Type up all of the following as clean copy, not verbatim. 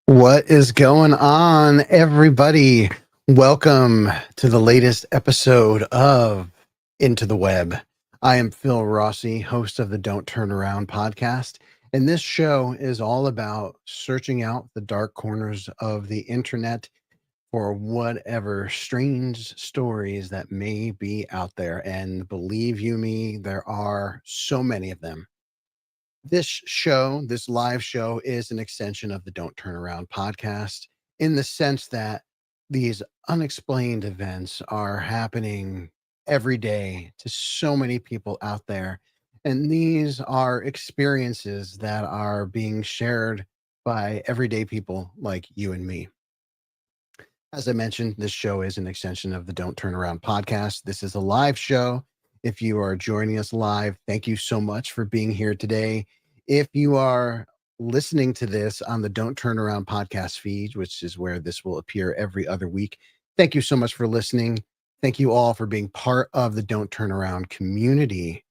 What is going on, everybody? Welcome to the latest episode of Into the Web. I am Phil Rossi, host of the Don't Turn Around podcast, and this show is all about searching out the dark corners of the internet for whatever strange stories that may be out there. And believe you me, there are so many of them. This live show, is an extension of the Don't Turn Around podcast in the sense that these unexplained events are happening every day to so many people out there. And these are experiences that are being shared by everyday people like you and me. As I mentioned, this show is an extension of the Don't Turn Around podcast. This is a live show. If you are joining us live, thank you so much for being here today. If you are listening to this on the Don't Turn Around podcast feed, which is where this will appear every other week, thank you so much for listening. Thank you all for being part of the Don't Turn Around community.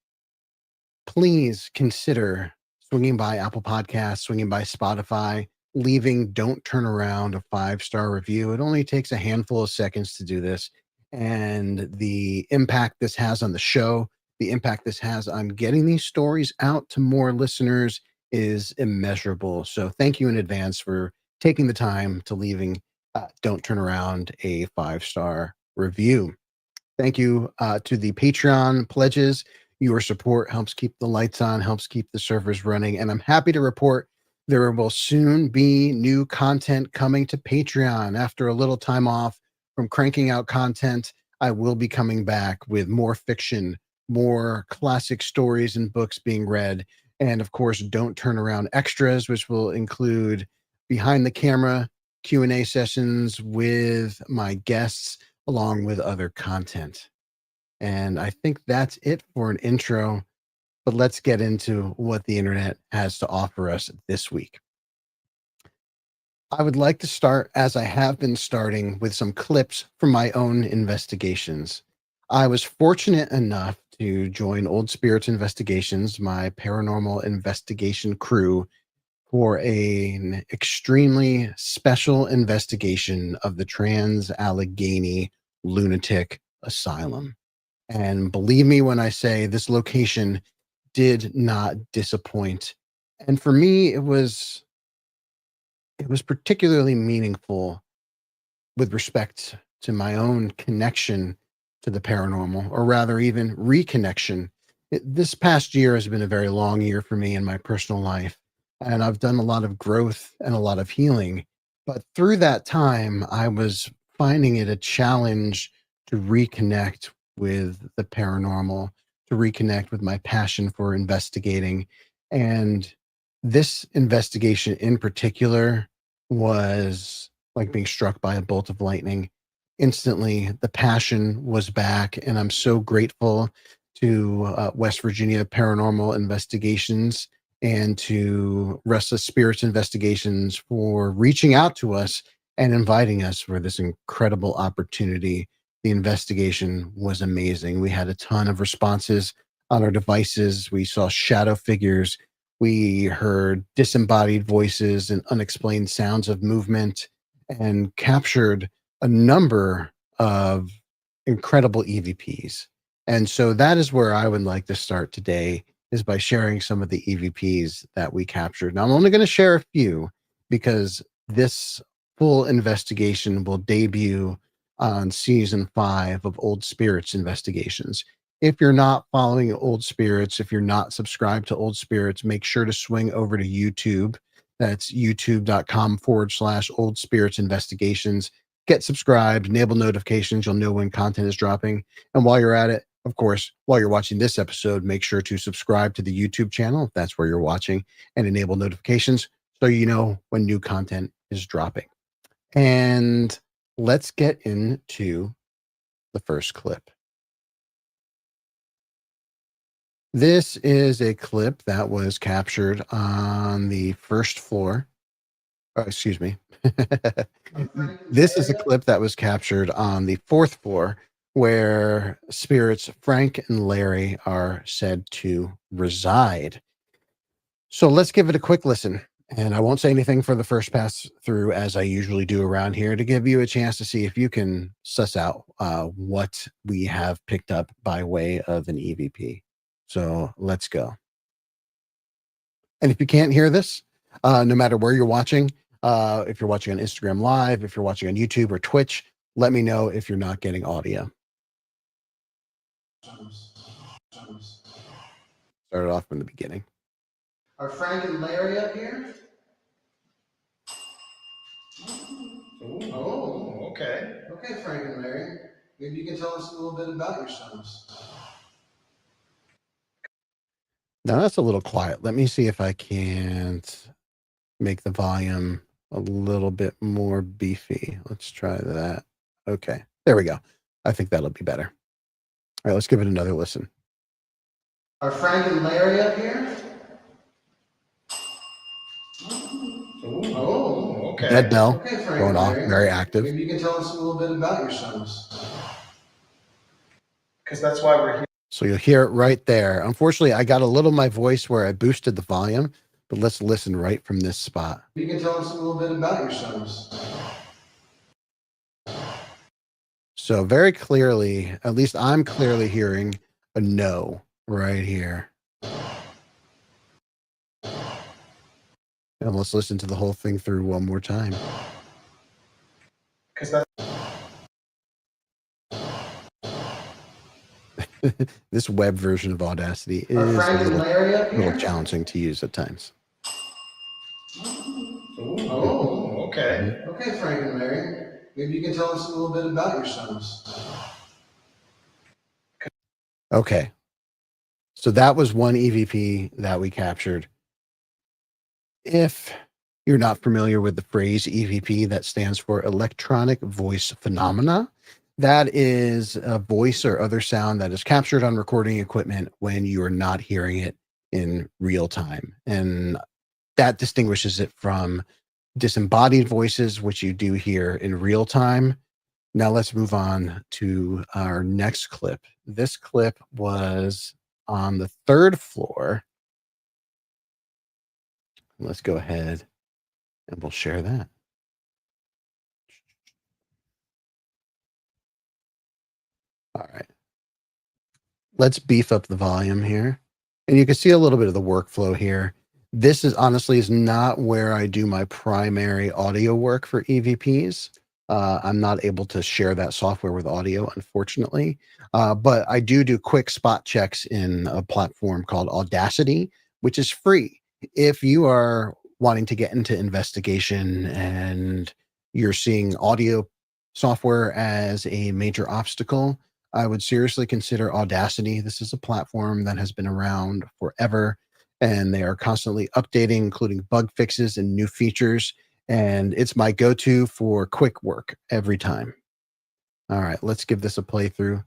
Please consider swinging by Apple Podcasts, swinging by Spotify, leaving Don't Turn Around a 5-star review. It only takes a handful of seconds to do this. And the impact this has on the show, the impact this has on getting these stories out to more listeners is immeasurable. So thank you in advance for taking the time to leaving Don't Turn Around a 5-star review. Thank you to the Patreon pledges. Your support helps keep the lights on, helps keep the servers running. And I'm happy to report there will soon be new content coming to Patreon. After a little time off from cranking out content, I will be coming back with more fiction, more classic stories and books being read. And of course, Don't Turn Around extras, which will include behind the camera Q&A sessions with my guests, along with other content. And I think that's it for an intro, but let's get into what the internet has to offer us this week. I would like to start, as I have been starting, with some clips from my own investigations. I was fortunate enough to join Old Spirits Investigations, my paranormal investigation crew, for an extremely special investigation of the Trans-Allegheny Lunatic Asylum. And believe me when I say this location did not disappoint. And for me, it was particularly meaningful with respect to my own connection to the paranormal, or rather even reconnection. This past year has been a very long year for me in my personal life, and I've done a lot of growth and a lot of healing. But through that time, I was finding it a challenge to reconnect with the paranormal, to reconnect with my passion for investigating. And this investigation in particular was like being struck by a bolt of lightning. Instantly, the passion was back, and I'm so grateful to West Virginia Paranormal Investigations and to Restless Spirits Investigations for reaching out to us and inviting us for this incredible opportunity. The investigation was amazing. We had a ton of responses on our devices. We saw shadow figures. We heard disembodied voices and unexplained sounds of movement and captured a number of incredible EVPs. And so that is where I would like to start today is by sharing some of the EVPs that we captured. Now, I'm only going to share a few because this full investigation will debut on season 5 of Old Spirits Investigations. If you're not following Old Spirits, if you're not subscribed to Old Spirits, make sure to swing over to YouTube. That's youtube.com/Old Spirits Investigations. Get subscribed, enable notifications. You'll know when content is dropping. And while you're at it, of course, while you're watching this episode, make sure to subscribe to the YouTube channel if that's where you're watching and enable notifications so you know when new content is dropping. And let's get into the first clip. This is a clip that was captured on the first floor. Oh, excuse me. This is a clip that was captured on the 4th floor where spirits Frank and Larry are said to reside. So let's give it a quick listen. And I won't say anything for the first pass through as I usually do around here to give you a chance to see if you can suss out what we have picked up by way of an EVP. So let's go. And if you can't hear this, no matter where you're watching, if you're watching on Instagram Live, if you're watching on YouTube or Twitch, let me know if you're not getting audio. Started off from the beginning. Are Frank and Larry up here? Oh, okay. Okay, Frank and Larry. Maybe you can tell us a little bit about yourselves. Now that's a little quiet. Let me see if I can't make the volume a little bit more beefy. Let's try that. Okay, there we go. I think that'll be better. All right, let's give it another listen. Are Frank and Larry up here? Oh, okay. Dead bell okay, Frank going off, very active. Maybe you can tell us a little bit about yourselves. Because that's why we're here. So you'll hear it right there. Unfortunately, I got a little of my voice where I boosted the volume, but let's listen right from this spot. You can tell us a little bit about yourselves. So very clearly, at least I'm clearly hearing a no right here. And let's listen to the whole thing through one more time. This web version of Audacity is a little challenging to use at times. Oh, okay. Okay, Frank and Larry. Maybe you can tell us a little bit about yourselves. Okay. So that was one EVP that we captured. If you're not familiar with the phrase EVP, that stands for electronic voice phenomena. That is a voice or other sound that is captured on recording equipment when you are not hearing it in real time. And that distinguishes it from disembodied voices, which you do hear in real time. Now let's move on to our next clip. This clip was on the 3rd floor. Let's go ahead and we'll share that. All right. Let's beef up the volume here. And you can see a little bit of the workflow here. This is honestly is not where I do my primary audio work for EVPs. I'm not able to share that software with audio, unfortunately. But I do quick spot checks in a platform called Audacity, which is free. If you are wanting to get into investigation and you're seeing audio software as a major obstacle, I would seriously consider Audacity. This is a platform that has been around forever, and they are constantly updating, including bug fixes and new features. And it's my go to for quick work every time. All right, let's give this a playthrough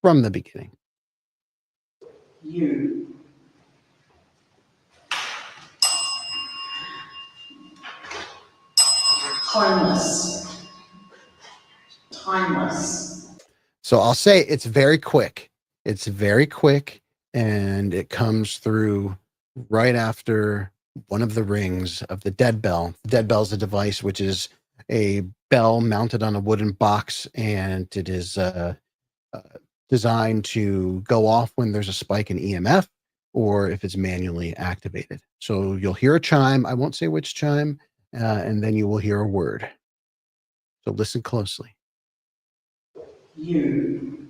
from the beginning. You. Timeless. Timeless. So I'll say it's very quick. It's very quick, and it comes through right after one of the rings of the dead bell. The dead bell is a device which is a bell mounted on a wooden box, and it is uh, designed to go off when there's a spike in EMF or if it's manually activated. So you'll hear a chime. I won't say which chime, and then you will hear a word. So listen closely. You.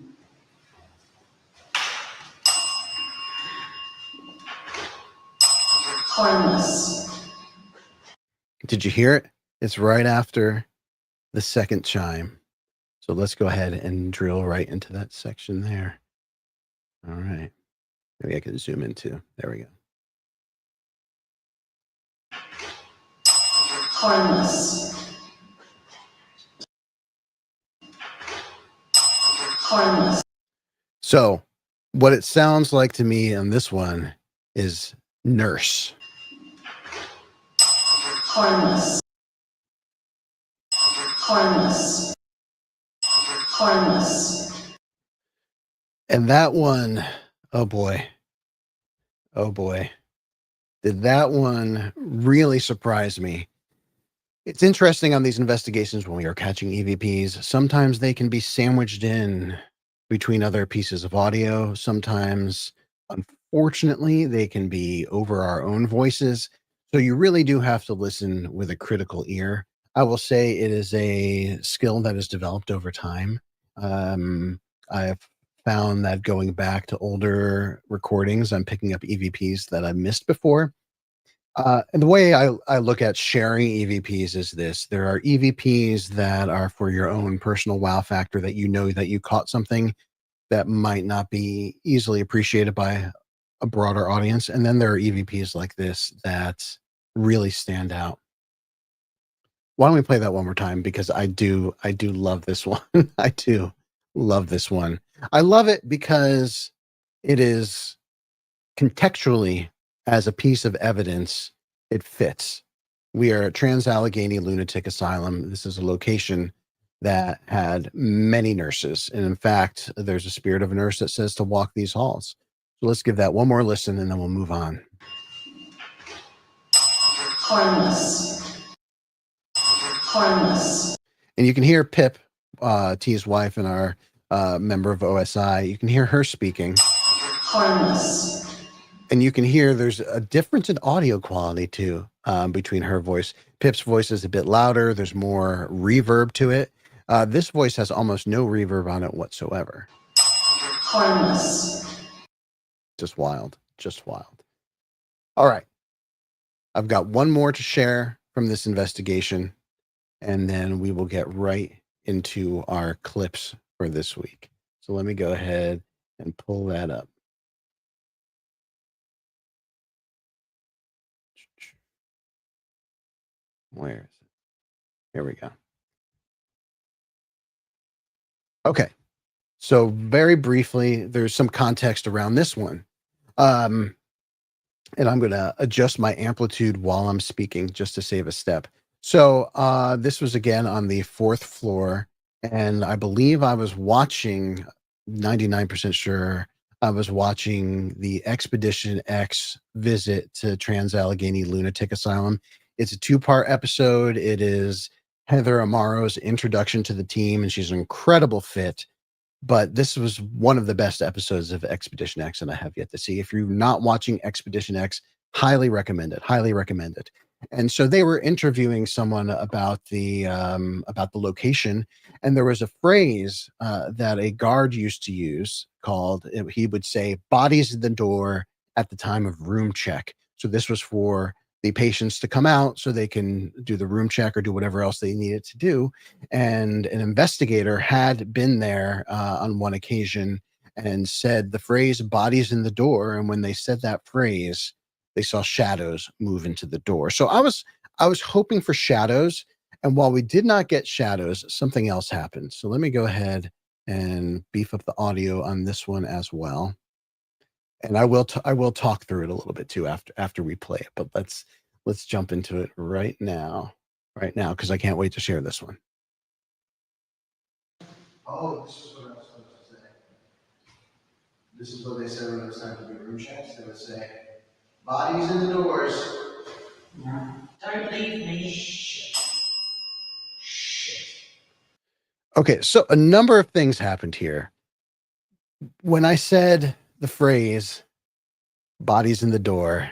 Timeless. Did you hear it? It's right after the second chime. So let's go ahead and drill right into that section there. All right. Maybe I can zoom in too. There we go. Timeless. Timeless. So what it sounds like to me on this one is nurse. Timeless. Timeless. Timeless. And that one, oh boy. Oh boy. Did that one really surprise me? It's interesting on these investigations when we are catching EVPs. Sometimes they can be sandwiched in between other pieces of audio. Sometimes, unfortunately, they can be over our own voices. So you really do have to listen with a critical ear. I will say it is a skill that has developed over time. I've found that going back to older recordings, I'm picking up EVPs that I missed before. And the way I look at sharing EVPs is this. There are EVPs that are for your own personal wow factor, that you know that you caught something that might not be easily appreciated by a broader audience. And then there are EVPs like this that really stand out. Why don't we play that one more time? Because I do love this one. I do love this one. I love it because it is contextually, as a piece of evidence, it fits. We are at Trans Allegheny Lunatic Asylum. This is a location that had many nurses. And in fact, there's a spirit of a nurse that says to walk these halls. So let's give that one more listen and then we'll move on. Timeless. Timeless. And you can hear Pip, T's wife and our member of OSI, you can hear her speaking. Timeless. And you can hear there's a difference in audio quality too, between her voice. Pip's voice is a bit louder. There's more reverb to it. This voice has almost no reverb on it whatsoever. Timeless. Just wild. Just wild. All right. I've got one more to share from this investigation, and then we will get right into our clips for this week. So let me go ahead and pull that up. Where is it? Here we go. Okay. So very briefly, there's some context around this one. And I'm going to adjust my amplitude while I'm speaking just to save a step. So this was again on the 4th floor. And I believe I was watching, 99% sure, I was watching the Expedition X visit to Trans Allegheny Lunatic Asylum. It's a 2-part episode. It is Heather Amaro's introduction to the team, and she's an incredible fit. But this was one of the best episodes of Expedition X that I have yet to see. If you're not watching Expedition X, highly recommend it. Highly recommend it. And so they were interviewing someone about the location, and there was a phrase that a guard used to use called. He would say, "Bodies at the door at the time of room check." So this was for the patients to come out so they can do the room check or do whatever else they needed to do. And an investigator had been there on one occasion and said the phrase "bodies in the door." And when they said that phrase, they saw shadows move into the door. So I was hoping for shadows. And while we did not get shadows, something else happened. So let me go ahead and beef up the audio on this one as well. And I will talk through it a little bit too after we play it. But let's jump into it right now, because I can't wait to share this one. Oh, this is what I was supposed to say. This is what they said when it was time to do room checks. They would say, "Bodies in the doors." Don't leave me. Okay, so a number of things happened here. When I said the phrase "bodies in the door,"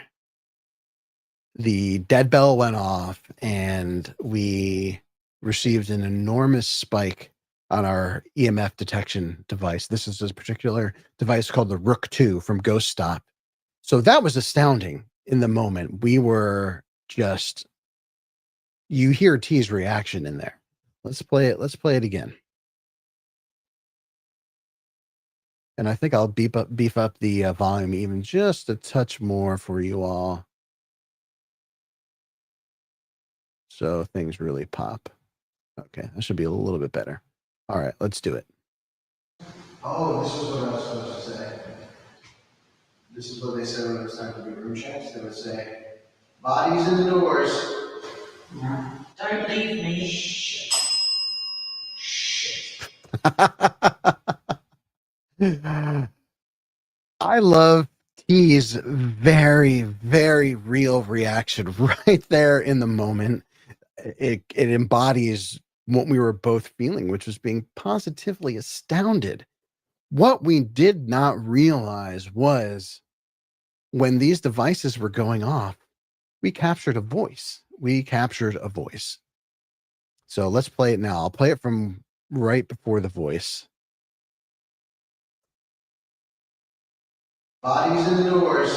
the dead bell went off and we received an enormous spike on our EMF detection device. This is this particular device called the Rook 2 from Ghost Stop. So that was astounding in the moment. We were just, you hear T's reaction in there. Let's play it. Let's play it again. And I think I'll beef up the volume even just a touch more for you all, so things really pop. Okay, that should be a little bit better. All right, let's do it. Oh, this is what I was supposed to say. This is what they said when it was time to do room checks. They would say, "Bodies in the doors." Don't leave me. I love T's very, very real reaction right there in the moment. It embodies what we were both feeling, which was being positively astounded. What we did not realize was when these devices were going off, we captured a voice. We captured a voice. So let's play it now. I'll play it from right before the voice. "Bodies in the doors."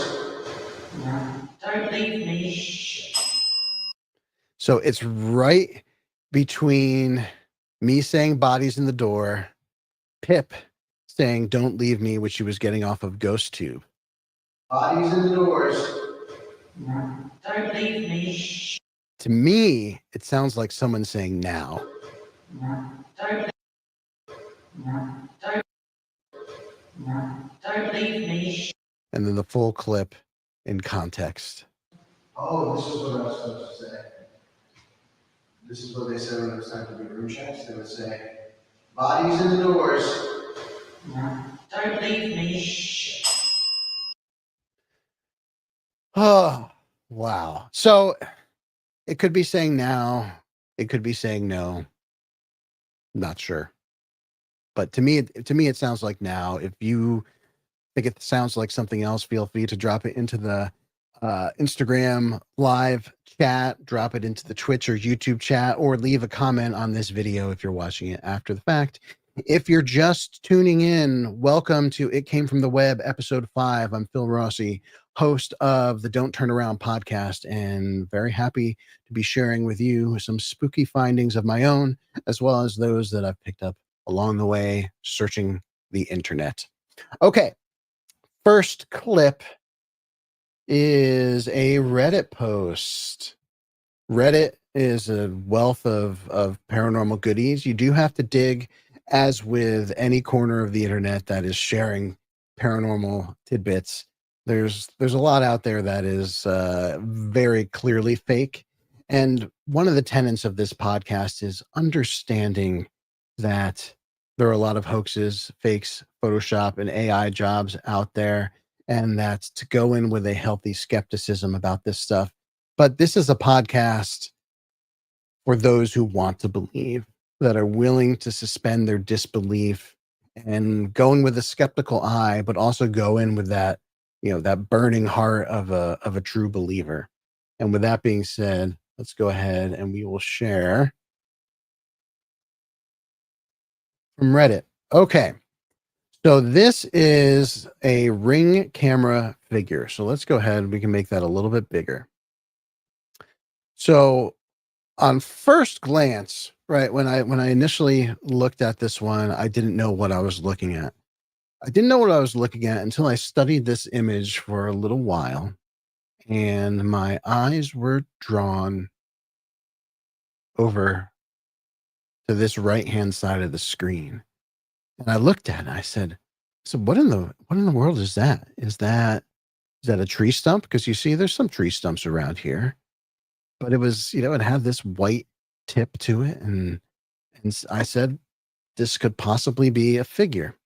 Don't leave me. So it's right between me saying "bodies in the door," Pip saying "don't leave me," which she was getting off of Ghost Tube. "Bodies in the doors." Don't leave me. To me, it sounds like someone saying "now." Don't don't leave me. And then the full clip in context. Oh, this is what I was supposed to say. This is what they said when it was time to do room checks. They would say, "Bodies in the doors." Don't leave me. Oh, wow. So it could be saying "now." It could be saying "no." Not sure. But to me, it sounds like "now." If you think it sounds like something else, feel free to drop it into the Instagram live chat, drop it into the Twitch or YouTube chat, or leave a comment on this video if you're watching it after the fact. If you're just tuning in, welcome to It Came From the Web, episode 5. I'm Phil Rossi, host of the Don't Turn Around podcast, and very happy to be sharing with you some spooky findings of my own, as well as those that I've picked up along the way searching the internet. Okay, first clip is a Reddit post. Reddit is a wealth of paranormal goodies. You do have to dig, as with any corner of the internet that is sharing paranormal tidbits. There's a lot out there that is very clearly fake. And one of the tenets of this podcast is understanding that there are a lot of hoaxes, fakes, Photoshop, and AI jobs out there, and that's to go in with a healthy skepticism about this stuff. But this is a podcast for those who want to believe, that are willing to suspend their disbelief and going with a skeptical eye, but also go in with that, that burning heart of a true believer. And with that being said, let's go ahead and we will share from Reddit. Okay. So this is a Ring camera figure. So let's go ahead. We can make that a little bit bigger. So on first glance, right, when I initially looked at this one, I didn't know what I was looking at. I didn't know what I was looking at until I studied this image for a little while, and my eyes were drawn over to this right-hand side of the screen. And I looked at it, and I said, "So what in the world is that? Is that a tree stump? Because you see there's some tree stumps around here." But it was, it had this white tip to it, and I said, "This could possibly be a figure."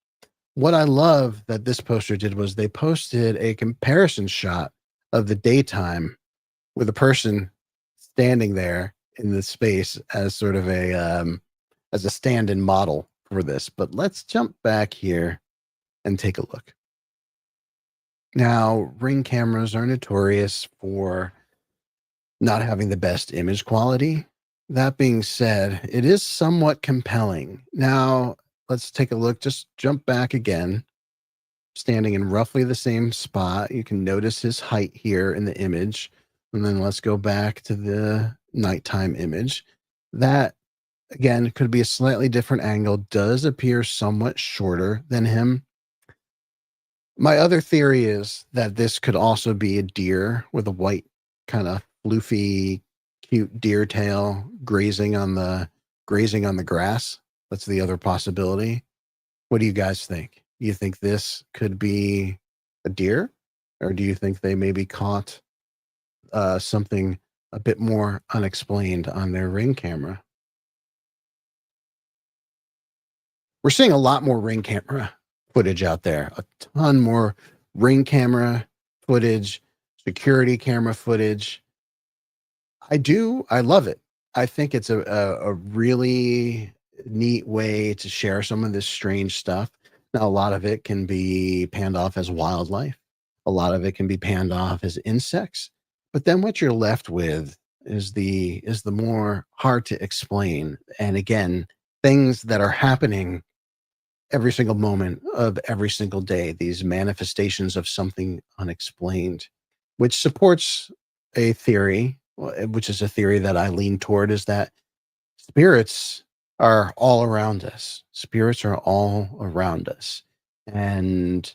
What I love that this poster did was they posted a comparison shot of the daytime with a person standing there in the space as sort of as a stand-in model for this. But let's jump back here and take a look. Now, Ring cameras are notorious for not having the best image quality. That being said, it is somewhat compelling. Now, let's take a look. Just jump back again, standing in roughly the same spot. You can notice his height here in the image. And then let's go back to the nighttime image. That, again, could be a slightly different angle, does appear somewhat shorter than him. My other theory is that this could also be a deer with a white kind of floofy, cute deer tail grazing on the grass. That's the other possibility. What do you guys think? Do you think this could be a deer, or do you think they maybe caught something a bit more unexplained on their Ring camera? We're seeing a lot more Ring camera footage out there, a ton more Ring camera footage, security camera footage. I love it. I think it's a really neat way to share some of this strange stuff. Now, a lot of it can be panned off as wildlife. A lot of it can be panned off as insects. But then what you're left with is the more hard to explain. And again, things that are happening every single moment of every single day, these manifestations of something unexplained, which supports a theory, which is a theory that I lean toward, is that spirits are all around us. Spirits are all around us. And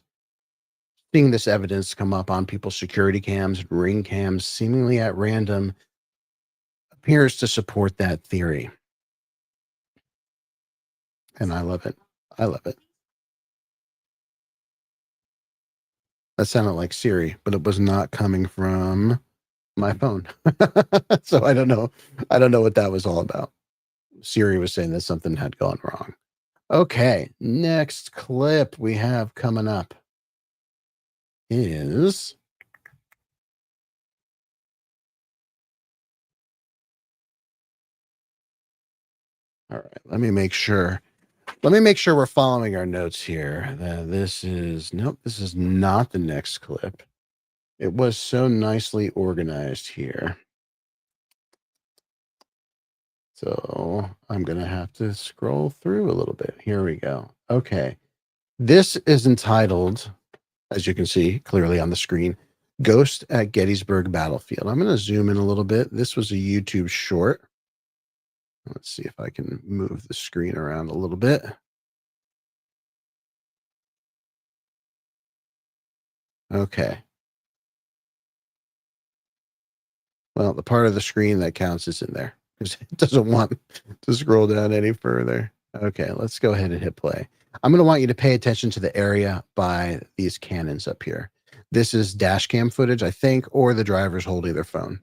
seeing this evidence come up on people's security cams, Ring cams, seemingly at random, appears to support that theory. And I love it. I love it. That sounded like Siri, but it was not coming from my phone. So I don't know. I don't know what that was all about. Siri was saying that something had gone wrong. Okay, next clip we have coming up is all right. Let me make sure we're following our notes here. This is nope, this is not the next clip. It was so nicely organized here. So I'm going to have to scroll through a little bit. Here we go. Okay. This is entitled, as you can see clearly on the screen, Ghost at Gettysburg Battlefield. I'm going to zoom in a little bit. This was a YouTube short. Let's see if I can move the screen around a little bit. Okay. Well, the part of the screen that counts is in there because it doesn't want to scroll down any further. Okay, let's go ahead and hit play. I'm going to want you to pay attention to the area by these cannons up here. This is dash cam footage, I think, or the driver's holding their phone.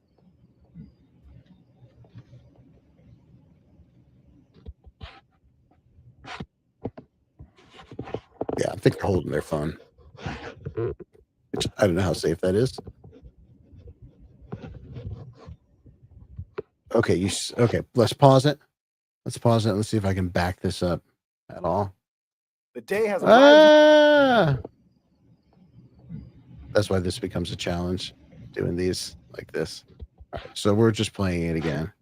Yeah, I think they're holding their phone. Which I don't know how safe that is. Okay, okay, let's pause it. Let's pause it. Let's see if I can back this up at all. The day has arrived. That's why this becomes a challenge, doing these like this. All right, so we're just playing it again.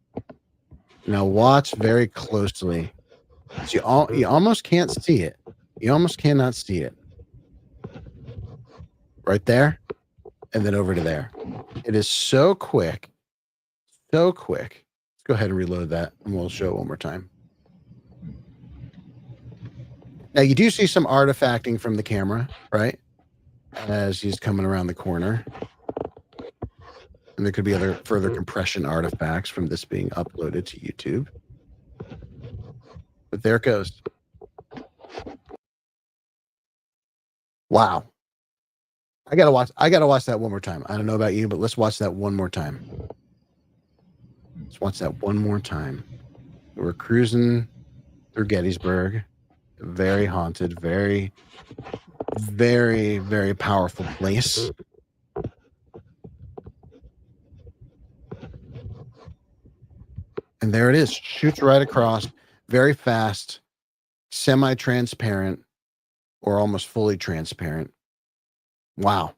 Now watch very closely. So you almost can't see it. You almost cannot see it. Right there, and then over to there. It is so quick, So quick. Let's go ahead and reload that, and we'll show it one more time. Now, you do see some artifacting from the camera, right? As he's coming around the corner. And there could be other further compression artifacts from this being uploaded to YouTube. But there it goes. Wow. I gotta watch that one more time. I don't know about you, but let's watch that one more time. Let's watch that one more time. We're cruising through Gettysburg. Very haunted, very, very, very powerful place. And there it is. Shoots right across, very fast, semi-transparent, or almost fully transparent. Wow.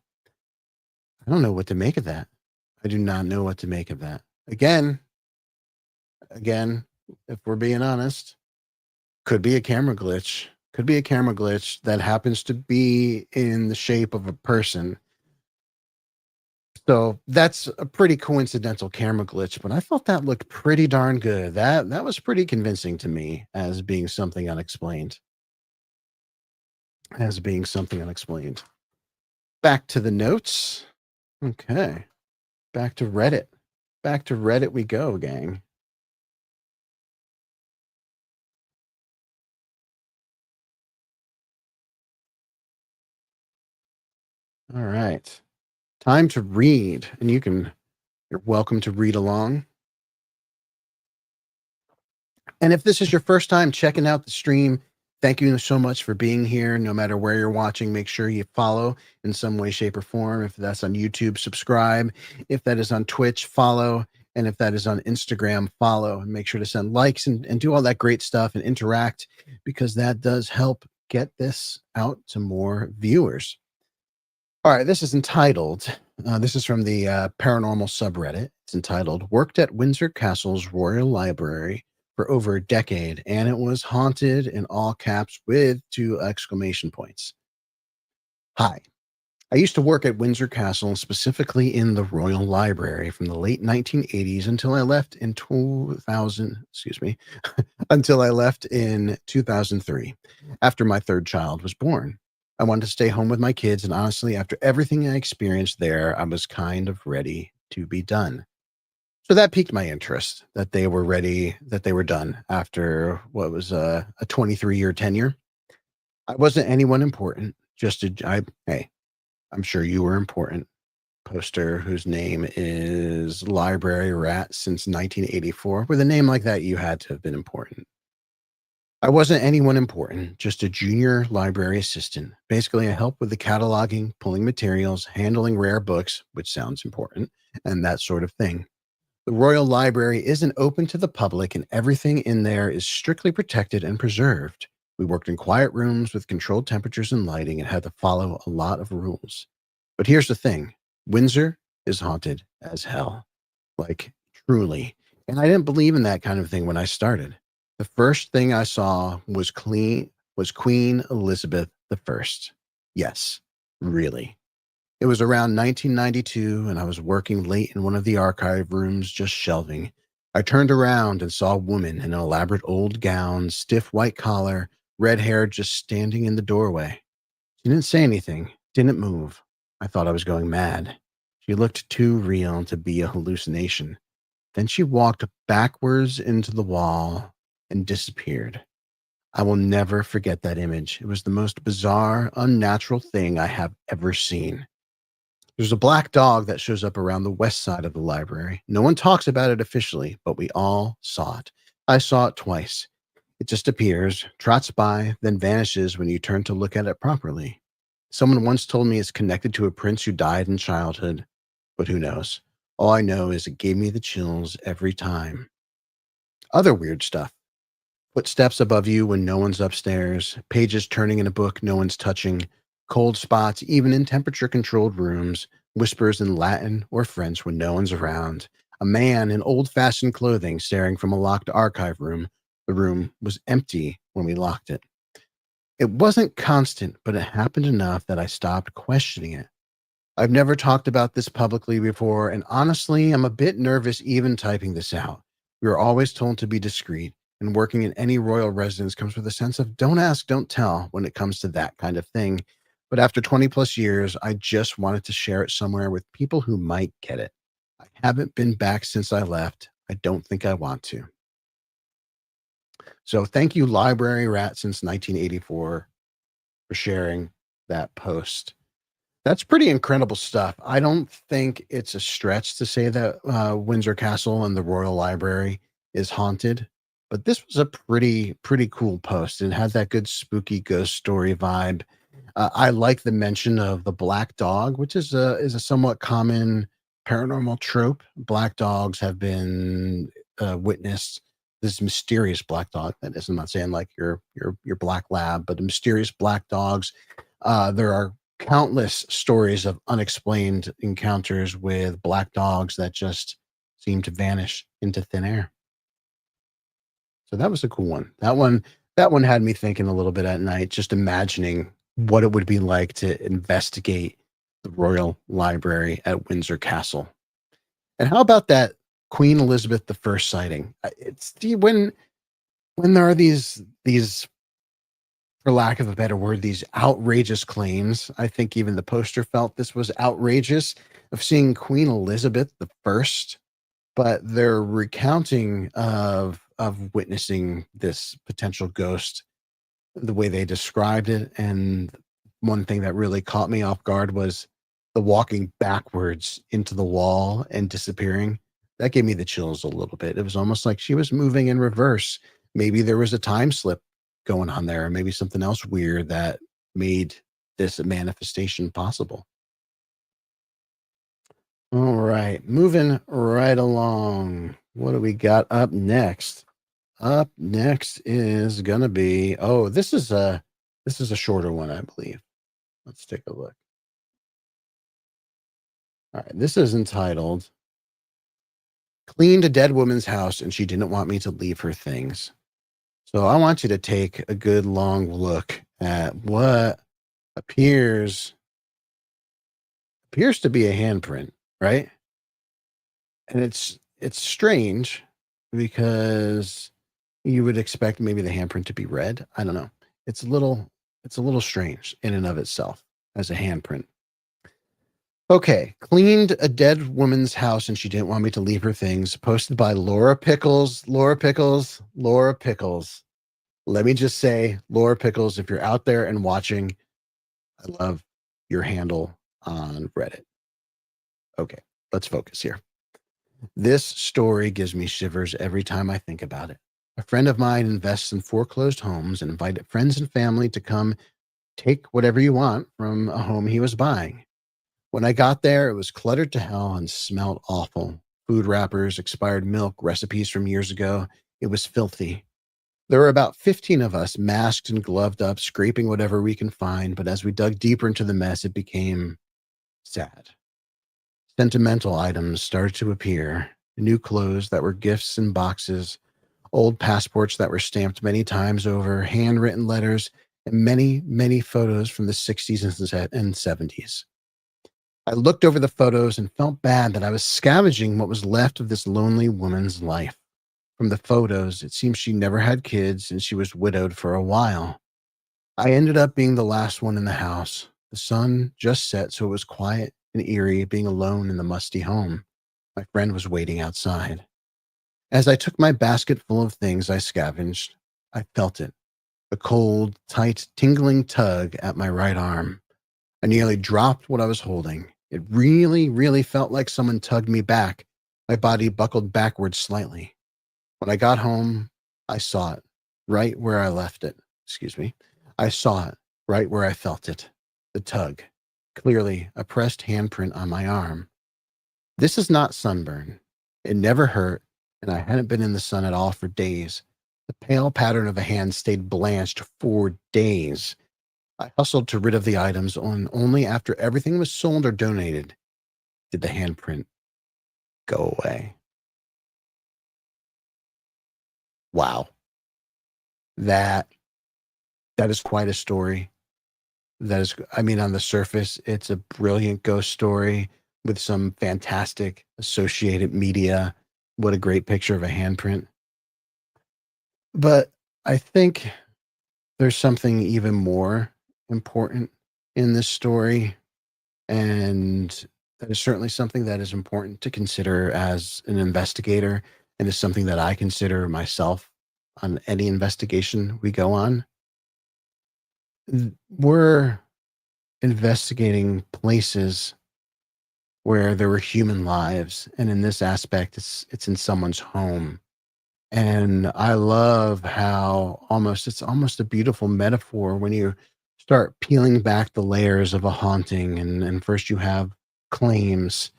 I don't know what to make of that. I do not know what to make of that. Again, if we're being honest, could be a camera glitch. Could be a camera glitch that happens to be in the shape of a person. So that's a pretty coincidental camera glitch, but I thought that looked pretty darn good. That was pretty convincing to me as being something unexplained. As being something unexplained. Back to the notes. Okay. Back to Reddit. Back to Reddit we go, gang. All right. Time to read. And you're welcome to read along. And if this is your first time checking out the stream, thank you so much for being here. No matter where you're watching, make sure you follow in some way, shape, or form. If that's on YouTube, subscribe. If that is on Twitch, follow. And if that is on Instagram, follow. And make sure to send likes and do all that great stuff and interact, because that does help get this out to more viewers. All right, this is entitled, this is from the paranormal subreddit. It's entitled, Worked at Windsor Castle's Royal Library for over a decade, and it was haunted, in all caps with 2 exclamation points. Hi. I used to work at Windsor Castle, specifically in the Royal Library from the late 1980s until I left in 2003, after my 3rd child was born. I wanted to stay home with my kids, and honestly, after everything I experienced there, I was kind of ready to be done. So that piqued my interest, that they were ready, that they were done after what was a 23-year tenure. I wasn't anyone important, hey, I'm sure you were important. Poster whose name is Library Rat since 1984. With a name like that, you had to have been important. I wasn't anyone important, just a junior library assistant. Basically, I helped with the cataloging, pulling materials, handling rare books, which sounds important, and that sort of thing. The Royal Library isn't open to the public, and everything in there is strictly protected and preserved. We worked in quiet rooms with controlled temperatures and lighting and had to follow a lot of rules. But here's the thing. Windsor is haunted as hell. Like, truly. And I didn't believe in that kind of thing when I started. The first thing I saw was Queen Elizabeth I. Yes, really. It was around 1992, and I was working late in one of the archive rooms, just shelving. I turned around and saw a woman in an elaborate old gown, stiff white collar, red hair, just standing in the doorway. She didn't say anything, didn't move. I thought I was going mad. She looked too real to be a hallucination. Then she walked backwards into the wall and disappeared. I will never forget that image. It was the most bizarre, unnatural thing I have ever seen. There's a black dog that shows up around the west side of the library. No one talks about it officially, but we all saw it. I saw it twice. It just appears, trots by, then vanishes when you turn to look at it properly. Someone once told me it's connected to a prince who died in childhood, but who knows? All I know is it gave me the chills every time. Other weird stuff. Footsteps above you when no one's upstairs, pages turning in a book no one's touching, cold spots even in temperature-controlled rooms, whispers in Latin or French when no one's around, a man in old-fashioned clothing staring from a locked archive room. The room was empty when we locked it. It wasn't constant, but it happened enough that I stopped questioning it. I've never talked about this publicly before, and honestly, I'm a bit nervous even typing this out. We are always told to be discreet, and working in any royal residence comes with a sense of don't ask, don't tell when it comes to that kind of thing. But after 20 plus years, I just wanted to share it somewhere with people who might get it. I haven't been back since I left. I don't think I want to. So thank you, Library Rat since 1984, for sharing that post. That's pretty incredible stuff. I don't think it's a stretch to say that Windsor Castle and the Royal Library is haunted, but this was a pretty cool post. It had that good spooky ghost story vibe. I like the mention of the black dog, which is a somewhat common paranormal trope. Black dogs have been witnessed. This mysterious black dog. That is, I'm not saying like your black lab, but the mysterious black dogs. There are countless stories of unexplained encounters with black dogs that just seem to vanish into thin air. So that was a cool one. That one had me thinking a little bit at night, just imagining what it would be like to investigate the Royal Library at Windsor Castle. And how about that Queen Elizabeth I sighting? It's when there are these for lack of a better word, these outrageous claims. I think even the poster felt this was outrageous of seeing Queen Elizabeth I, but their recounting of witnessing this potential ghost, the way they described it, and one thing that really caught me off guard was the walking backwards into the wall and disappearing. That gave me the chills a little bit. It was almost like she was moving in reverse. Maybe there was a time slip going on there, or maybe something else weird that made this manifestation possible. All right, moving right along. What do we got up next? Up next is gonna be this is a shorter one, I believe. Let's take a look. All right, this is entitled "Cleaned a Dead Woman's House and She Didn't Want Me to Leave Her Things." So I want you to take a good long look at what appears appears to be a handprint, right? And it's strange because you would expect maybe the handprint to be red. I don't know. It's a little strange in and of itself as a handprint. Okay, cleaned a dead woman's house and she didn't want me to leave her things. Posted by Laura Pickles. Laura Pickles. Laura Pickles. Let me just say, Laura Pickles, if you're out there and watching, I love your handle on Reddit. Okay, let's focus here. This story gives me shivers every time I think about it. A friend of mine invests in foreclosed homes and invited friends and family to come take whatever you want from a home he was buying. When I got there, it was cluttered to hell and smelled awful. Food wrappers, expired milk, recipes from years ago. It was filthy. There were about 15 of us, masked and gloved up, scraping whatever we can find, but as we dug deeper into the mess, it became sad. Sentimental items started to appear, new clothes that were gifts in boxes, old passports that were stamped many times over, handwritten letters, and many, many photos from the 60s and 70s. I looked over the photos and felt bad that I was scavenging what was left of this lonely woman's life. From the photos, it seems she never had kids and she was widowed for a while. I ended up being the last one in the house. The sun just set, so it was quiet and eerie being alone in the musty home. My friend was waiting outside. As I took my basket full of things I scavenged, I felt it, a cold, tight, tingling tug at my right arm. I nearly dropped what I was holding. It really, really felt like someone tugged me back. My body buckled backwards slightly. When I got home, I saw it right where I left it. Excuse me. I saw it right where I felt it. The tug. Clearly a pressed handprint on my arm. This is not sunburn. It never hurt, and I hadn't been in the sun at all for days. The pale pattern of a hand stayed blanched for days. I hustled to rid of the items only after everything was sold or donated did the handprint go away. Wow. That that is quite a story. that is, I mean, on the surface, it's a brilliant ghost story with some fantastic associated media. What a great picture of a handprint. But I think there's something even more important in this story. And that is certainly something that is important to consider as an investigator, and is something that I consider myself on any investigation we go on. We're investigating places where there were human lives, and in this aspect, it's in someone's home. And I love how it's almost a beautiful metaphor when you start peeling back the layers of a haunting, and first you have claims,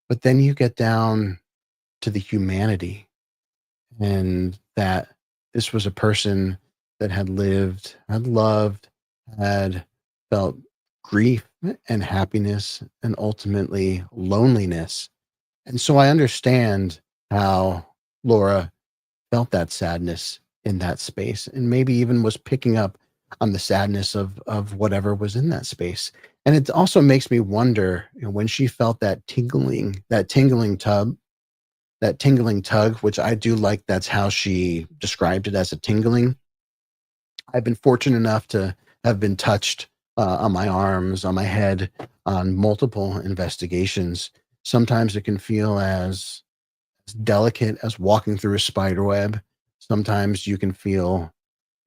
but then you get down to the humanity, and that this was a person that had lived, had loved, had felt grief and happiness and ultimately loneliness. And so I understand how Laura felt that sadness in that space, and maybe even was picking up on the sadness of whatever was in that space. And it also makes me wonder, when she felt that tingling tug, which I do like, that's how she described it, as a tingling. I've been fortunate enough to have been touched on my arms, on my head, on multiple investigations. Sometimes it can feel as delicate as walking through a spider web. Sometimes you can feel,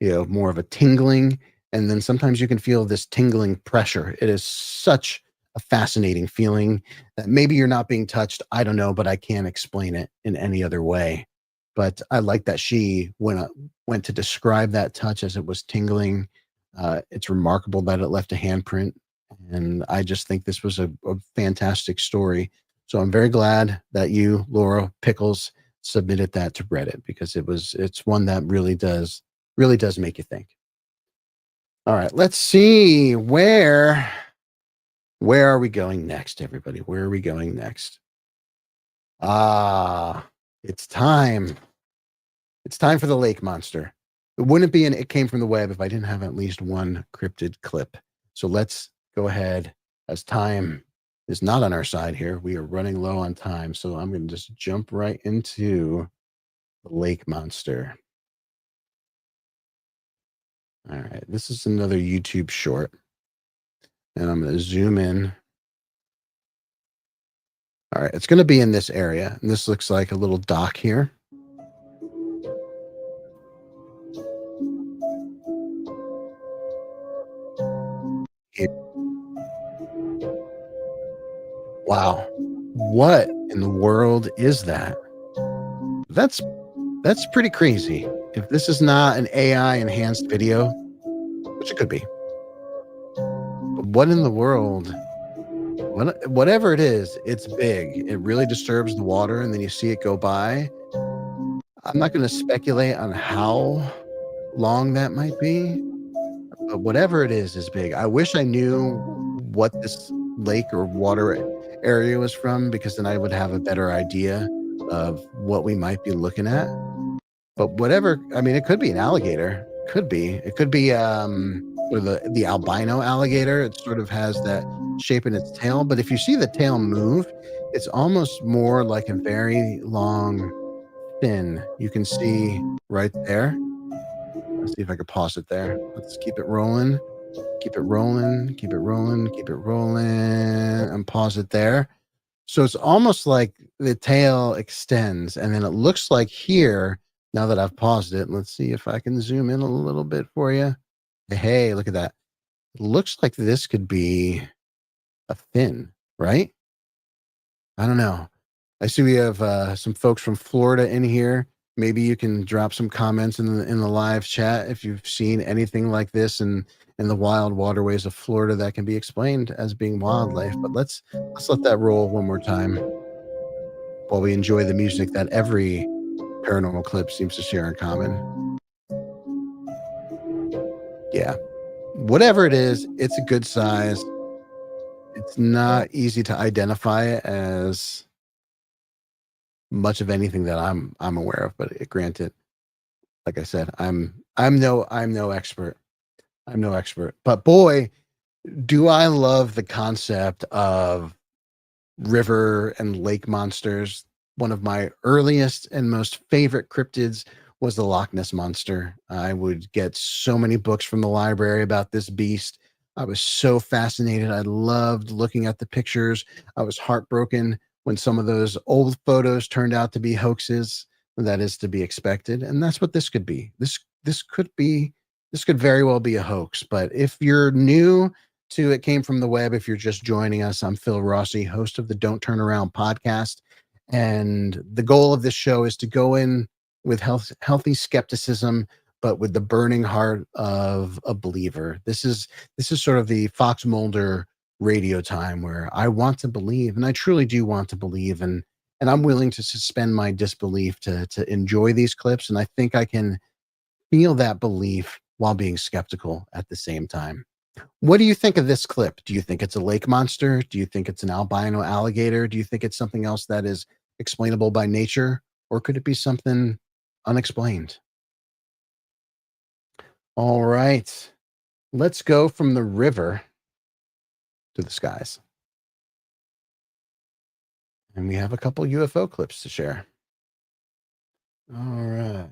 more of a tingling, and then sometimes you can feel this tingling pressure. It is such a fascinating feeling that maybe you're not being touched. I don't know, but I can't explain it in any other way. But I like that she went to describe that touch as it was tingling. It's remarkable that it left a handprint, and I just think this was a fantastic story. So I'm very glad that you, Laura Pickles, submitted that to Reddit, because it's one that really does make you think. All right, let's see, where are we going next, everybody? Where are we going next? Ah, it's time. It's time for the lake monster. It wouldn't be an It Came From the Web if I didn't have at least one cryptid clip. So let's go ahead, as time is not on our side here. We are running low on time, so I'm going to just jump right into the lake monster. All right, this is another YouTube short, and I'm going to zoom in. All right, it's going to be in this area, and this looks like a little dock here. Here. Wow, what in the world is that? That's that's pretty crazy. If this is not an AI enhanced video, which it could be, but what in the world? Whatever it is, it's big. It really disturbs the water, and then you see it go by. I'm not going to speculate on how long that might be, but whatever it is big. I wish I knew what this lake or water area was from, because then I would have a better idea of what we might be looking at. But whatever, I mean, it could be an alligator. Could be. It could be or the albino alligator. It sort of has that shape in its tail. But if you see the tail move, it's almost more like a very long fin. You can see right there. Let's see if I could pause it there. Let's keep it rolling. Keep it rolling. Keep it rolling. Keep it rolling. And pause it there. So it's almost like the tail extends, and then it looks like here, now that I've paused it, let's see if I can zoom in a little bit for you. Hey, look at that. It looks like this could be a fin, right? I don't know. I see we have some folks from Florida in here. Maybe you can drop some comments in the live chat if you've seen anything like this in the wild waterways of Florida that can be explained as being wildlife. But let's let that roll one more time while we enjoy the music that every paranormal clip seems to share in common. Yeah. Whatever it is, it's a good size. It's not easy to identify it as much of anything that I'm aware of, but granted, like I said, I'm no expert. I'm no expert. But boy, do I love the concept of river and lake monsters? One of my earliest and most favorite cryptids was the Loch Ness Monster. I would get so many books from the library about this beast. I was so fascinated. I loved looking at the pictures. I was heartbroken when some of those old photos turned out to be hoaxes. That is to be expected, and that's what this could be. This could very well be a hoax. But if you're new to It Came From the Web, if you're just joining us, I'm Phil Rossi, host of the Don't Turn Around podcast. And the goal of this show is to go in with healthy skepticism, but with the burning heart of a believer. This is sort of the Fox Mulder radio time where I want to believe, and I truly do want to believe, and I'm willing to suspend my disbelief to enjoy these clips. And I think I can feel that belief while being skeptical at the same time. What do you think of this clip? Do you think it's a lake monster? Do you think it's an albino alligator? Do you think it's something else that is explainable by nature? Or could it be something unexplained? All right. Let's go from the river to the skies. And we have a couple UFO clips to share. All right.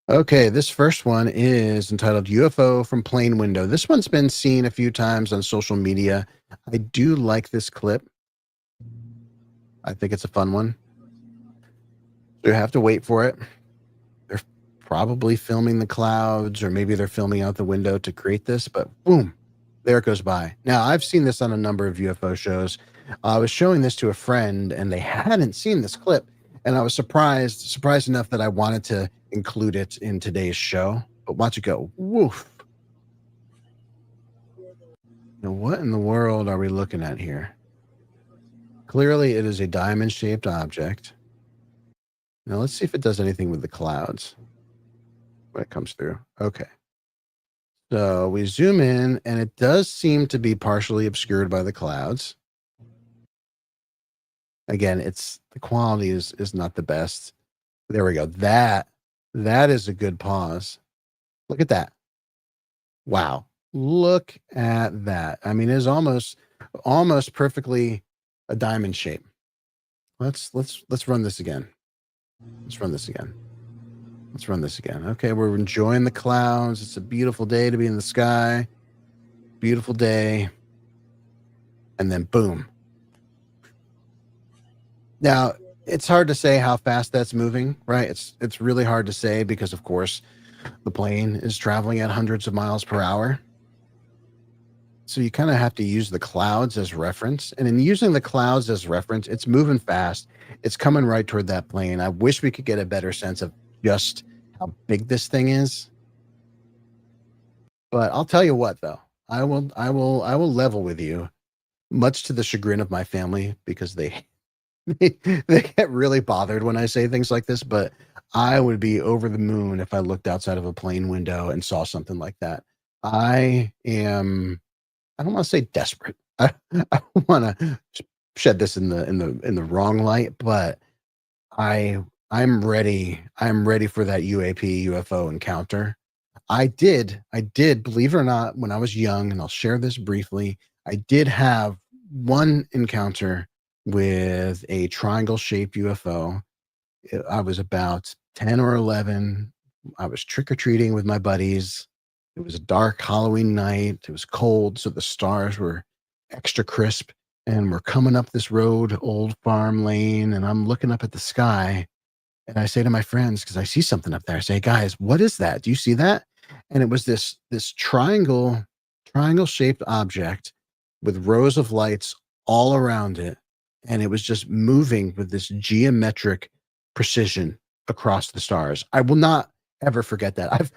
Okay, this first one is entitled UFO from Plane Window. This one's been seen a few times on social media. I do like this clip. I think it's a fun one. So you have to wait for it. They're probably filming the clouds, or maybe they're filming out the window to create this, but boom, there it goes by. Now, I've seen this on a number of UFO shows. I was showing this to a friend, and they hadn't seen this clip. And I was surprised enough that I wanted to include it in today's show. But watch it go. Woof. Now, what in the world are we looking at here? Clearly, it is a diamond-shaped object. Now, let's see if it does anything with the clouds when it comes through. Okay. So we zoom in, and it does seem to be partially obscured by the clouds. Again, the quality is not the best. There we go. That is a good pause. Look at that. Wow. Look at that. I mean, it is almost perfectly a diamond shape. Let's run this again. Let's run this again. Okay, we're enjoying the clouds. It's a beautiful day to be in the sky. Beautiful day. And then boom. Now, it's hard to say how fast that's moving, right? It's really hard to say because, of course, the plane is traveling at hundreds of miles per hour. So you kind of have to use the clouds as reference. And in using the clouds as reference, it's moving fast. It's coming right toward that plane. I wish we could get a better sense of just how big this thing is. But I'll tell you what, though. I will level with you, much to the chagrin of my family, because they get really bothered when I say things like this, but I would be over the moon if I looked outside of a plane window and saw something like that. I don't want to say desperate. I want to shed this in the wrong light, but I'm ready. I'm ready for that UFO encounter. I did, believe it or not, when I was young, and I'll share this briefly, I did have one encounter with a triangle-shaped UFO. I was about 10 or 11. I was trick-or-treating with my buddies. It was a dark Halloween night. It was cold, so the stars were extra crisp. And we're coming up this road, Old Farm Lane, and I'm looking up at the sky. And I say to my friends, because I see something up there, I say, guys, what is that? Do you see that? And it was this triangle-shaped object with rows of lights all around it. And it was just moving with this geometric precision across the stars. I will not ever forget that.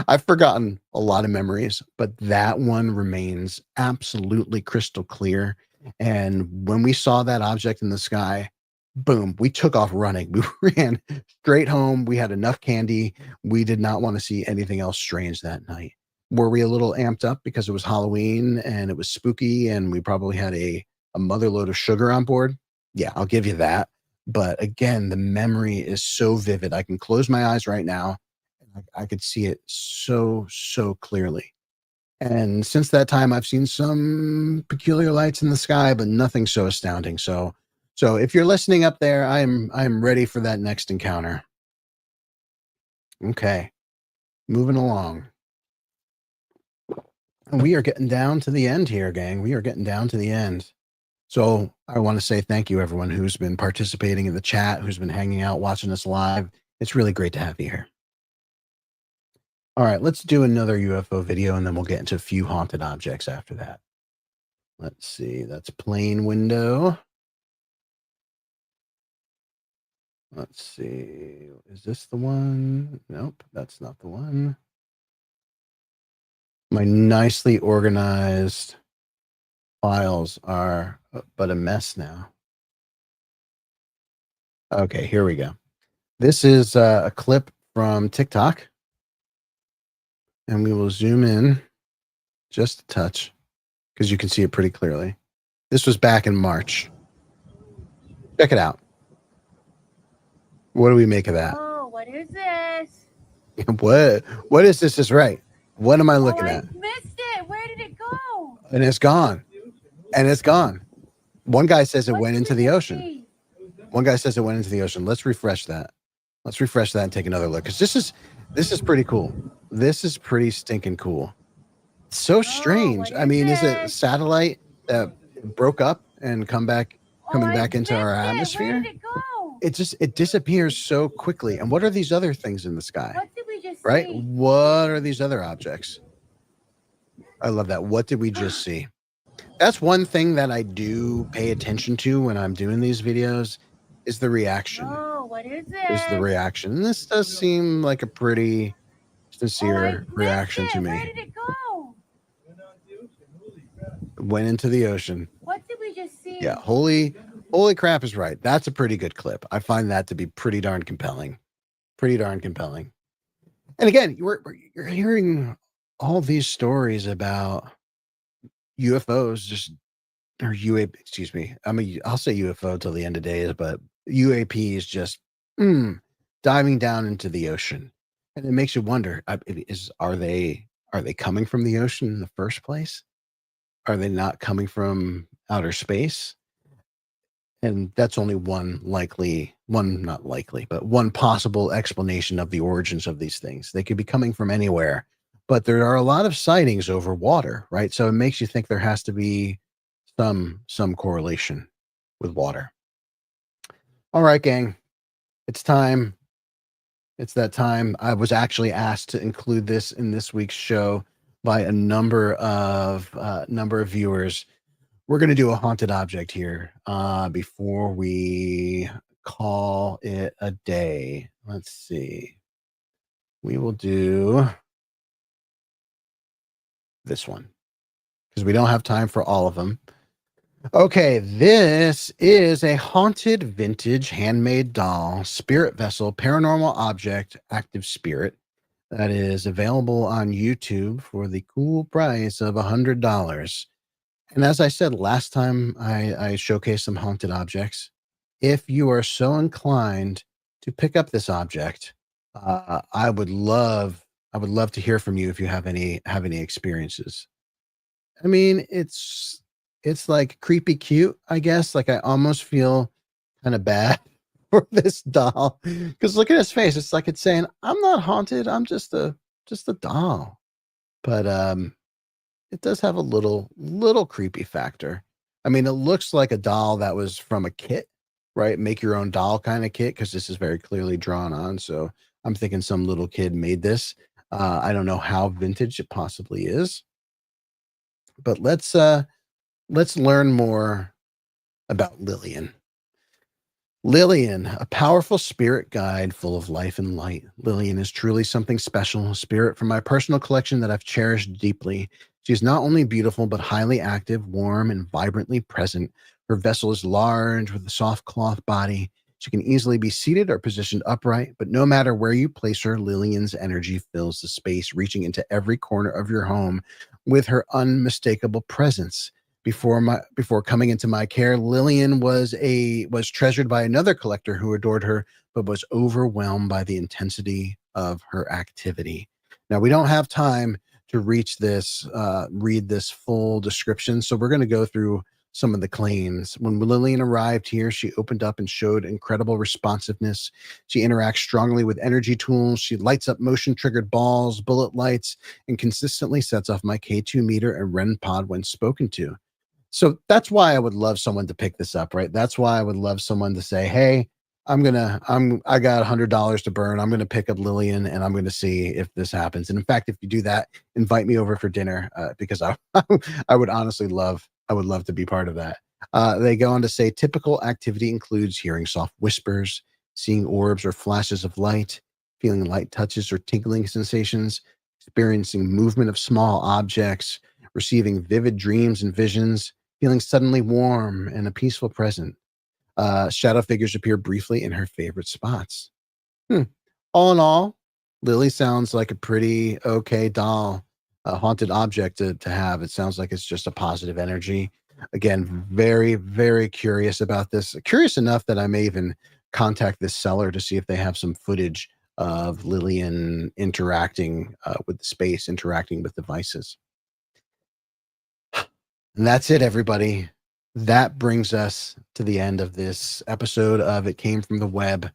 I've forgotten a lot of memories, but that one remains absolutely crystal clear. And when we saw that object in the sky, boom, we took off running. We ran straight home. We had enough candy. We did not want to see anything else strange that night. Were we a little amped up because it was Halloween and it was spooky and we probably had a mother load of sugar on board? Yeah, I'll give you that. But again, the memory is so vivid. I can close my eyes right now and I could see it so clearly. And since that time, I've seen some peculiar lights in the sky, but nothing so astounding. So if you're listening up there, I'm ready for that next encounter. Okay, moving along. And we are getting down to the end here, gang. We are getting down to the end. So I want to say thank you, everyone who's been participating in the chat, who's been hanging out, watching us live. It's really great to have you here. All right, let's do another UFO video, and then we'll get into a few haunted objects after that. Let's see. That's plain window. Let's see. Is this the one? Nope, that's not the one. My nicely organized files are but a mess now. Okay, here we go. This is a clip from TikTok. And we will zoom in just a touch because you can see it pretty clearly. This was back in March. Check it out. What do we make of that? Oh, what is this? What is this is right? What am I looking I at? missed it. Where did it go? And it's gone. And it's gone. One guy says it What went did into it the ocean. see? One guy says it went into the ocean. Let's refresh that. Let's refresh that and take another look. Because this is pretty cool. This is pretty stinking cool. It's so strange. what I mean, is it a this? satellite that broke up and coming back into our missed it. atmosphere? Where did it go? It disappears so quickly. And what are these other things in the sky? What did we just Right? see? What are these other objects? I love that. What did we just see? That's one thing that I do pay attention to when I'm doing these videos is the reaction. Oh, what is Is the this? reaction. And this does seem like a pretty I sincere missed reaction it. to Where me. did it go? Went into the ocean. What did we just see? Yeah, holy crap is right. That's a pretty good clip. I find that to be pretty darn compelling. Pretty darn compelling. And again, you're hearing all these stories about UFOs, just or UAP. Excuse me. I'll say UFO till the end of days, but UAP is just diving down into the ocean, and it makes you wonder: are they coming from the ocean in the first place? Are they not coming from outer space? And that's only one possible explanation of the origins of these things. They could be coming from anywhere, but there are a lot of sightings over water, right? So it makes you think there has to be some correlation with water. All right, gang, it's time. It's that time. I was actually asked to include this in this week's show by a number of viewers. We're going to do a haunted object here before we call it a day. Let's see. We will do this one because we don't have time for all of them. Okay, this is a haunted vintage handmade doll, spirit vessel, paranormal object, active spirit that is available on YouTube for the cool price of $100. And as I said last time I showcased some haunted objects, if you are so inclined to pick up this object, I would love to hear from you if you have any experiences. I mean, it's like creepy cute, I guess. Like I almost feel kind of bad for this doll because look at his face. It's like it's saying, "I'm not haunted. I'm just a doll." But it does have a little creepy factor. I mean, it looks like a doll that was from a kit, right? Make your own doll kind of kit, because this is very clearly drawn on. So I'm thinking some little kid made this. I don't know how vintage it possibly is, but let's learn more about Lillian. Lillian, a powerful spirit guide full of life and light. Lillian is truly something special, a spirit from my personal collection that I've cherished deeply. She is not only beautiful, but highly active, warm, and vibrantly present. Her vessel is large with a soft cloth body. She can easily be seated or positioned upright, but no matter where you place her, Lillian's energy fills the space, reaching into every corner of your home with her unmistakable presence. Before coming into my care, Lillian was treasured by another collector who adored her, but was overwhelmed by the intensity of her activity. Now, we don't have time to read this full description, so we're going to go through some of the claims. When Lillian arrived here, she opened up and showed incredible responsiveness. She interacts strongly with energy tools. She lights up motion triggered balls, bullet lights, and consistently sets off my K2 meter and REM pod when spoken to. So that's why I would love someone to pick this up, right? That's why I would love someone to say, "Hey, I got $100 to burn. I'm gonna pick up Lillian and I'm gonna see if this happens." And in fact, if you do that, invite me over for dinner because I would love to be part of that. They go on to say typical activity includes hearing soft whispers, seeing orbs or flashes of light, feeling light touches or tingling sensations, experiencing movement of small objects, receiving vivid dreams and visions, feeling suddenly warm and a peaceful present. Shadow figures appear briefly in her favorite spots. Hmm. All in all, Lily sounds like a pretty okay doll, a haunted object to have. It sounds like it's just a positive energy. Again, very, very curious about this. Curious enough that I may even contact this seller to see if they have some footage of Lillian interacting with the space, interacting with devices. And that's it, everybody. That brings us to the end of this episode of It Came from the Web.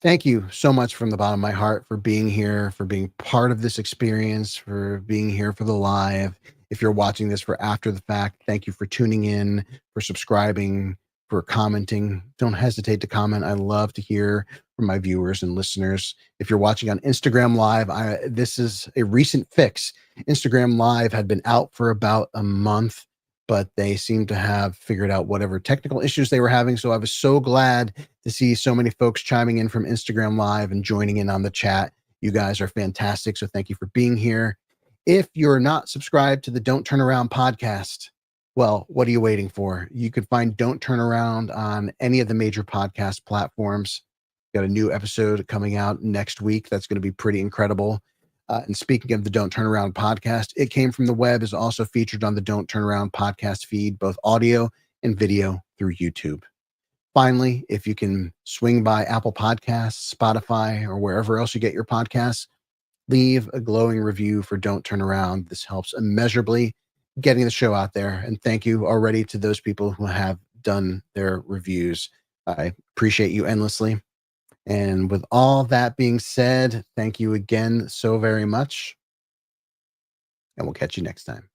Thank you so much from the bottom of my heart for being here, for being part of this experience, for being here for the live. If you're watching this for after the fact, thank you for tuning in, for subscribing, for commenting. Don't hesitate to comment. I love to hear from my viewers and listeners. If you're watching on Instagram Live, this is a recent fix. Instagram Live had been out for about a month, but they seem to have figured out whatever technical issues they were having. So I was so glad to see so many folks chiming in from Instagram Live and joining in on the chat. You guys are fantastic. So thank you for being here. If you're not subscribed to the Don't Turn Around podcast, well, what are you waiting for? You can find Don't Turn Around on any of the major podcast platforms. Got a new episode coming out next week. That's going to be pretty incredible. And speaking of the Don't Turn Around podcast, It Came from the Web is also featured on the Don't Turn Around podcast feed, both audio and video through YouTube. Finally, if you can swing by Apple Podcasts, Spotify, or wherever else you get your podcasts, leave a glowing review for Don't Turn Around. This helps immeasurably getting the show out there. And thank you already to those people who have done their reviews. I appreciate you endlessly. And with all that being said, thank you again so very much. And we'll catch you next time.